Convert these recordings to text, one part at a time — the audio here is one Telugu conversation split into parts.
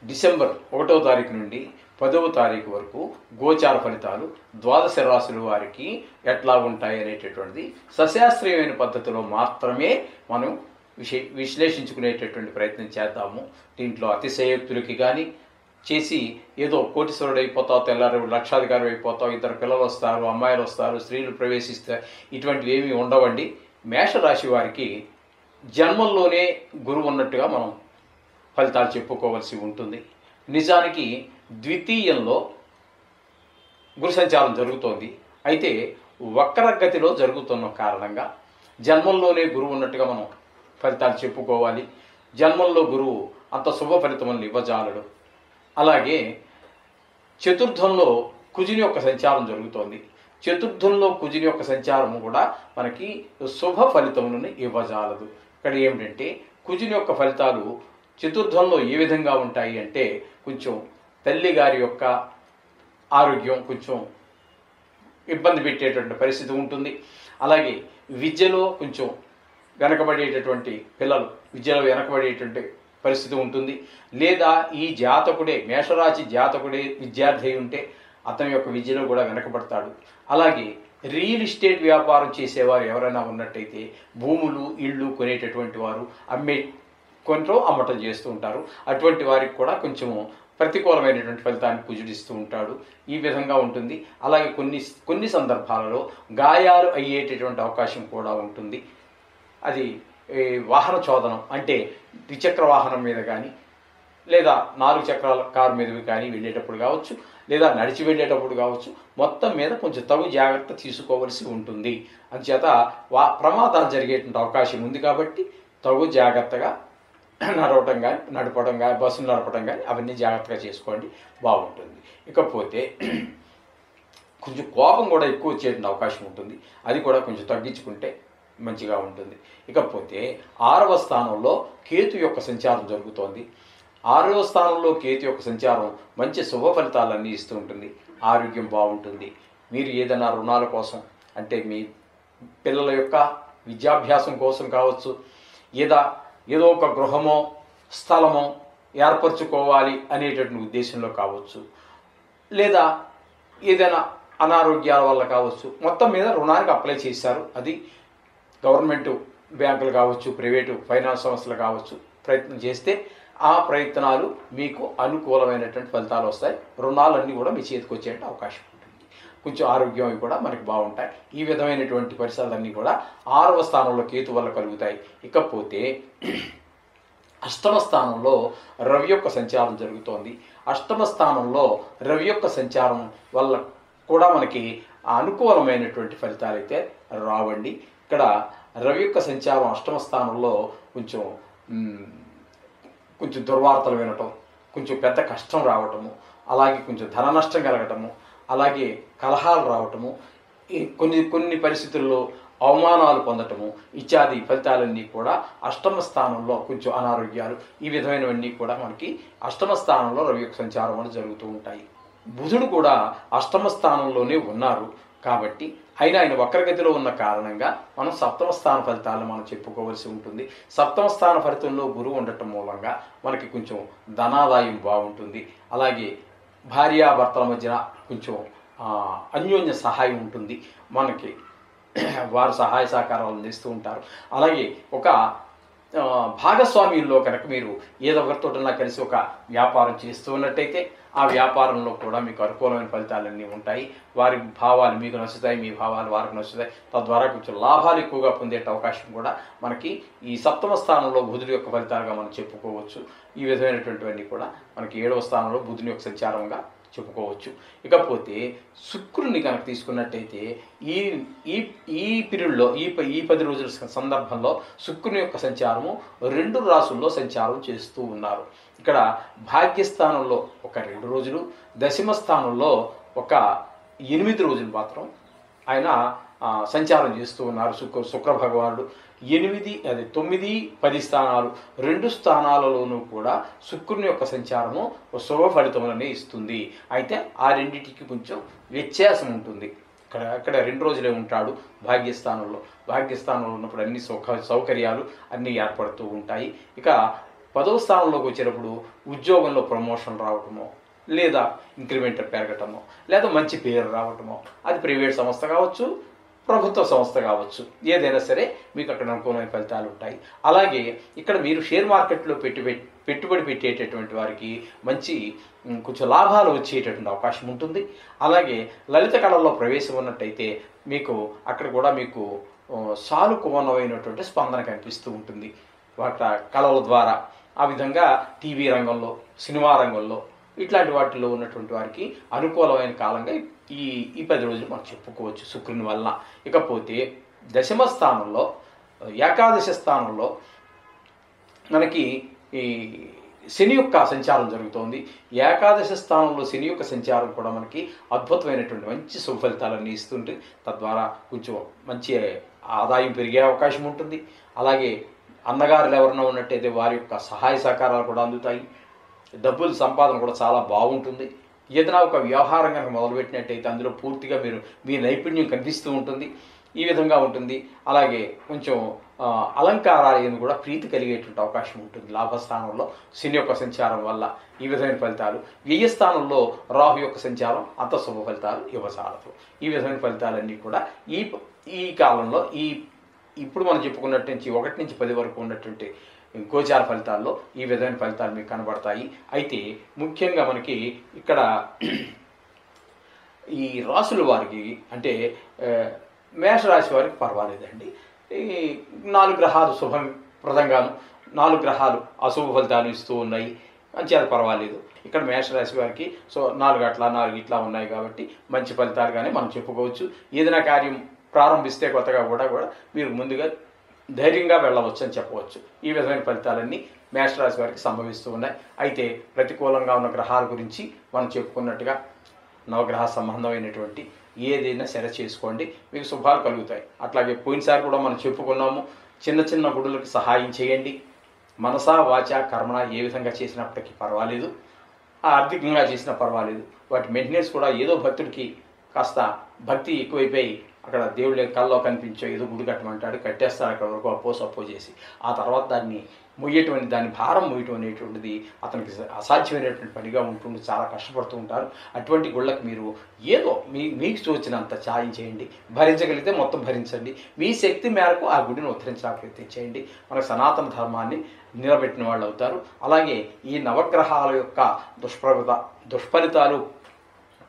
డిసెంబర్ 1వ తారీఖు నుండి 10వ తారీఖు వరకు గోచార ఫలితాలు ద్వాదశ రాశుల వారికి ఎట్లా ఉంటాయి అనేటటువంటిది సశాస్త్రీయమైన పద్ధతిలో మాత్రమే మనం విశ్లేషించుకునేటటువంటి ప్రయత్నం చేద్దాము. దీంట్లో అతిశయోక్తులకి కానీ చేసి ఏదో కోటీశ్వరుడు అయిపోతావు, తెల్లారి లక్షాధికారి అయిపోతావు, ఇద్దరు పిల్లలు వస్తారు, అమ్మాయిలు వస్తారు, స్త్రీలు ప్రవేశిస్తారు, ఇటువంటివి ఏమీ ఉండవండి. మేషరాశి వారికి జన్మంలోనే గురువు ఉన్నట్టుగా మనం ఫలితాలు చెప్పుకోవాల్సి ఉంటుంది. నిజానికి ద్వితీయంలో గురు సంచారం జరుగుతోంది. అయితే వక్రగతిలో జరుగుతున్న కారణంగా జన్మంలోనే గురువు ఉన్నట్టుగా మనం ఫలితాలు చెప్పుకోవాలి. జన్మంలో గురువు అంత శుభ ఫలితములను ఇవ్వజాలడు. అలాగే చతుర్థంలో కుజుని యొక్క సంచారం జరుగుతోంది. చతుర్థంలో కుజుని యొక్క సంచారం కూడా మనకి శుభ ఫలితములను ఇవ్వజాలదు. ఇక్కడ ఏమిటంటే కుజుని యొక్క ఫలితాలు చతుర్థంలో ఏ విధంగా ఉంటాయి అంటే కొంచెం తల్లి గారి యొక్క ఆరోగ్యం కొంచెం ఇబ్బంది పెట్టేటువంటి పరిస్థితి ఉంటుంది. అలాగే విద్యలో కొంచెం వెనకబడేటటువంటి పిల్లలు విద్యలో వెనకబడేటువంటి పరిస్థితి ఉంటుంది. లేదా ఈ జాతకుడే మేషరాశి జాతకుడే విద్యార్థి ఉంటే అతని యొక్క విద్యలో కూడా వెనకబడతాడు. అలాగే రియల్ ఎస్టేట్ వ్యాపారం చేసేవారు ఎవరైనా ఉన్నట్టయితే భూములు ఇళ్ళు కొనేటటువంటి వారు అమ్మటం చేస్తూ ఉంటారు. అటువంటి వారికి కూడా కొంచెము ప్రతికూలమైనటువంటి ఫలితాన్ని కుజుడిస్తూ ఉంటాడు. ఈ విధంగా ఉంటుంది. అలాగే కొన్ని సందర్భాలలో గాయాలు అయ్యేటటువంటి అవకాశం కూడా ఉంటుంది. అది వాహన చోదనం అంటే ద్విచక్ర వాహనం మీద కానీ లేదా 4 చక్రాల కారు మీద కానీ వెళ్ళేటప్పుడు కావచ్చు, లేదా నడిచి వెళ్ళేటప్పుడు కావచ్చు, మొత్తం మీద కొంచెం తగు జాగ్రత్త తీసుకోవలసి ఉంటుంది. అందుచేత ప్రమాదాలు జరిగేటువంటి అవకాశం ఉంది. కాబట్టి తగు జాగ్రత్తగా నడపడం కానీ బస్సులు నడపడం కానీ అవన్నీ జాగ్రత్తగా చేసుకోండి, బాగుంటుంది. ఇకపోతే కొంచెం కోపం కూడా ఎక్కువ వచ్చేటువంటి అవకాశం ఉంటుంది. అది కూడా కొంచెం తగ్గించుకుంటే మంచిగా ఉంటుంది. ఇకపోతే 6వ స్థానంలో కేతు యొక్క సంచారం జరుగుతోంది. 6వ స్థానంలో కేతు యొక్క సంచారం మంచి శుభ ఫలితాలన్నీ ఇస్తూ ఉంటుంది. ఆరోగ్యం బాగుంటుంది. మీరు ఏదైనా రుణాల కోసం అంటే మీ పిల్లల యొక్క విద్యాభ్యాసం కోసం కావచ్చు, ఏదో ఒక గృహమో స్థలమో ఏర్పరచుకోవాలి అనేటటువంటి ఉద్దేశంలో కావచ్చు, లేదా ఏదైనా అనారోగ్యాల వల్ల కావచ్చు, మొత్తం మీద రుణానికి అప్లై చేశారు. అది గవర్నమెంట్ బ్యాంకులు కావచ్చు, ప్రైవేటు ఫైనాన్స్ సంస్థలు కావచ్చు, ప్రయత్నం చేస్తే ఆ ప్రయత్నాలు మీకు అనుకూలమైనటువంటి ఫలితాలు వస్తాయి. రుణాలన్నీ కూడా మీ చేతికి వచ్చేటువంటి అవకాశం ఉంటుంది. కొంచెం ఆరోగ్యం అవి కూడా మనకి బాగుంటాయి. ఈ విధమైనటువంటి పరిసరాలన్నీ కూడా 6వ స్థానంలో కేతు వల్ల కలుగుతాయి. ఇకపోతే 8వ స్థానంలో రవి యొక్క సంచారం జరుగుతోంది. 8వ స్థానంలో రవి యొక్క సంచారం వల్ల కూడా మనకి అనుకూలమైనటువంటి ఫలితాలు అయితే రావండి. ఇక్కడ రవి యొక్క సంచారం 8వ స్థానంలో కొంచెం దుర్వార్తలు వినటం, కొంచెం పెద్ద కష్టం రావటము, అలాగే కొంచెం ధన నష్టం కలగటము, అలాగే కలహాలు రావటము, కొన్ని పరిస్థితుల్లో అవమానాలు పొందటము ఇత్యాది ఫలితాలన్నీ కూడా 8వ స్థానంలో కొంచెం అనారోగ్యాలు ఈ విధమైనవన్నీ కూడా మనకి 8వ స్థానంలో రవి యొక్క సంచారం వల్ల జరుగుతూ ఉంటాయి. బుధుడు కూడా 8వ స్థానంలోనే ఉన్నారు. కాబట్టి ఆయన వక్రగతిలో ఉన్న కారణంగా మనం 7వ స్థాన ఫలితాలను మనం చెప్పుకోవాల్సి ఉంటుంది. 7వ స్థాన ఫలితంలో గురువు ఉండటం మూలంగా మనకి కొంచెం ధనాదాయం బాగుంటుంది. అలాగే భార్యాభర్తల మధ్యన కొంచెం అన్యోన్య సహాయం ఉంటుంది. మనకి వారు సహాయ సహకారాలు అందిస్తూ ఉంటారు. అలాగే ఒక భాగస్వామ్యంలో కనుక మీరు ఏదో ఒకరితోటన్నా కలిసి ఒక వ్యాపారం చేస్తూ ఉన్నట్టయితే ఆ వ్యాపారంలో కూడా మీకు అనుకూలమైన ఫలితాలన్నీ ఉంటాయి. వారి భావాలు మీకు నచ్చుతాయి, మీ భావాలు వారికి నచ్చుతాయి. తద్వారా కొంచెం లాభాలు ఎక్కువగా పొందే అవకాశం కూడా మనకి ఈ 7వ స్థానంలో బుధుడి యొక్క ఫలితాలుగా మనం చెప్పుకోవచ్చు. ఈ విధమైనటువంటివన్నీ కూడా మనకి 7వ స్థానంలో బుధుని యొక్క సంచారంగా చెప్పుకోవచ్చు. ఇకపోతే శుక్రుడిని కనుక తీసుకున్నట్టయితే ఈ పీరియడ్లో ఈ 10 రోజుల సందర్భంలో శుక్రుని యొక్క సంచారము 2 రాసుల్లో సంచారం చేస్తూ ఉన్నారు. ఇక్కడ భాగ్యస్థానంలో ఒక 2 రోజులు, దశమ స్థానంలో ఒక 8 రోజులు మాత్రం ఆయన సంచారం చేస్తూ ఉన్నారు. శుక్ర భగవానుడు 9, 10 స్థానాలు 2 స్థానాలలోనూ కూడా శుక్రుని యొక్క సంచారము శుభ ఫలితములనే ఇస్తుంది. అయితే ఆ రెండింటికి కొంచెం వ్యత్యాసం ఉంటుంది. అక్కడ 2 రోజులే ఉంటాడు భాగ్యస్థానంలో ఉన్నప్పుడు అన్ని సౌకర్యాలు అన్నీ ఏర్పడుతూ ఉంటాయి. ఇక 10వ స్థానంలోకి వచ్చేటప్పుడు ఉద్యోగంలో ప్రమోషన్ రావటమో, లేదా ఇంక్రిమెంట్ పెరగటమో, లేదా మంచి పేరు రావటమో, అది ప్రైవేట్ సంస్థ కావచ్చు, ప్రభుత్వ సంస్థ కావచ్చు, ఏదైనా సరే మీకు అక్కడ అనుకూలమైన ఫలితాలు ఉంటాయి. అలాగే ఇక్కడ మీరు షేర్ మార్కెట్లో పెట్టుబడి పెట్టేటటువంటి వారికి మంచి కొంచెం లాభాలు వచ్చేటటువంటి అవకాశం ఉంటుంది. అలాగే లలిత కళల్లో ప్రవేశం ఉన్నట్టయితే మీకు అక్కడ కూడా మీకు సానుకూలమైనటువంటి స్పందన కనిపిస్తూ ఉంటుంది వాటి కళల ద్వారా. ఆ విధంగా టీవీ రంగంలో, సినిమా రంగంలో ఇట్లాంటి వాటిల్లో ఉన్నటువంటి వారికి అనుకూలమైన కాలంగా ఈ 10 రోజులు మనం చెప్పుకోవచ్చు శుక్రుని వలన. ఇకపోతే దశమ స్థానంలో, ఏకాదశ స్థానంలో మనకి ఈ శని యొక్క సంచారం జరుగుతోంది. ఏకాదశ స్థానంలో శని యొక్క సంచారం కూడా మనకి అద్భుతమైనటువంటి మంచి శుభ ఫలితాలన్నీ ఇస్తుంటే తద్వారా కొంచెం మంచి ఆదాయం పెరిగే అవకాశం ఉంటుంది. అలాగే అన్నగారులు ఎవరైనా ఉన్నట్టయితే వారి యొక్క సహాయ సహకారాలు కూడా అందుతాయి. డబ్బుల సంపాదన కూడా చాలా బాగుంటుంది. ఏదైనా ఒక వ్యవహారం కనుక మొదలుపెట్టినట్టయితే అందులో పూర్తిగా మీ నైపుణ్యం కనిపిస్తూ ఉంటుంది. ఈ విధంగా ఉంటుంది. అలాగే కొంచెం అలంకారాలను కూడా ప్రీతి కలిగేటువంటి అవకాశం ఉంటుంది లాభస్థానంలో శని యొక్క సంచారం వల్ల. ఈ విధమైన ఫలితాలు. వ్యయ స్థానంలో రాహు యొక్క సంచారం అంత శుభ ఫలితాలు ఇవ్వసాలదు. ఈ విధమైన ఫలితాలన్నీ కూడా ఈ కాలంలో ఇప్పుడు మనం చెప్పుకున్నట్టు నుంచి 1 నుంచి 10 వరకు ఉన్నటువంటి గోచార ఫలితాల్లో ఈ విధమైన ఫలితాలు మీకు కనబడతాయి. అయితే ముఖ్యంగా మనకి ఇక్కడ ఈ రాసుల వారికి అంటే మేషరాశి వారికి పర్వాలేదండి. ఈ 4 గ్రహాలు శుభప్రదంగాను, 4 గ్రహాలు అశుభ ఫలితాలు ఇస్తూ ఉన్నాయి. అంచేది పర్వాలేదు. ఇక్కడ మేషరాశి వారికి 4 అట్లా 4 ఇట్లా ఉన్నాయి కాబట్టి మంచి ఫలితాలుగానే మనం చెప్పుకోవచ్చు. ఏదైనా కార్యం ప్రారంభిస్తే కొత్తగా కూడా మీరు ముందుగా ధైర్యంగా వెళ్ళవచ్చు అని చెప్పవచ్చు. ఈ విధమైన ఫలితాలన్నీ మేషరాశి వారికి సంభవిస్తూ ఉన్నాయి. అయితే ప్రతికూలంగా ఉన్న గ్రహాల గురించి మనం చెప్పుకున్నట్టుగా నవగ్రహ సంబంధమైనటువంటి ఏదైనా సరే చేసుకోండి, మీకు శుభాలు కలుగుతాయి. అట్లాగే పోయినసారి కూడా మనం చెప్పుకున్నాము, చిన్న చిన్న గుడులకు సహాయం చేయండి. మనసా వాచ కర్మణ ఏ విధంగా చేసినప్పటికీ పర్వాలేదు, ఆర్థికంగా చేసినా పర్వాలేదు. వాటి మెయింటెనెన్స్ కూడా ఏదో భక్తుడికి కాస్త భక్తి ఎక్కువైపోయి అక్కడ దేవుడి కల్లో కనిపించే ఏదో గుడి కట్టమంటాడు, కట్టేస్తాడు అక్కడ వరకు అప్పో చేసి. ఆ తర్వాత దాన్ని దాని భారం మొయ్యటం అనేటువంటిది అతనికి అసాధ్యమైనటువంటి పనిగా ఉంటుంది. చాలా కష్టపడుతూ ఉంటారు. అటువంటి గుళ్ళకి మీరు ఏదో మీకు తోచినంత సాయం చేయండి. భరించగలిగితే మొత్తం భరించండి. మీ శక్తి మేరకు ఆ గుడిని ఉద్ధరించడానికి ప్రయత్నం చేయండి. మనకు సనాతన ధర్మాన్ని నిలబెట్టిన వాళ్ళు అవుతారు. అలాగే ఈ నవగ్రహాల యొక్క దుష్ఫలితాలు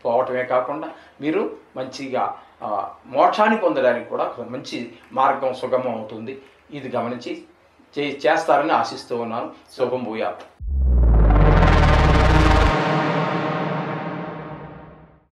పోవటమే కాకుండా మీరు మంచిగా మోక్షాన్ని పొందడానికి కూడా మంచి మార్గం సుగమం అవుతుంది. ఇది గమనించి చేస్తారని ఆశిస్తూ ఉన్నాను. శుభం భూయాత్.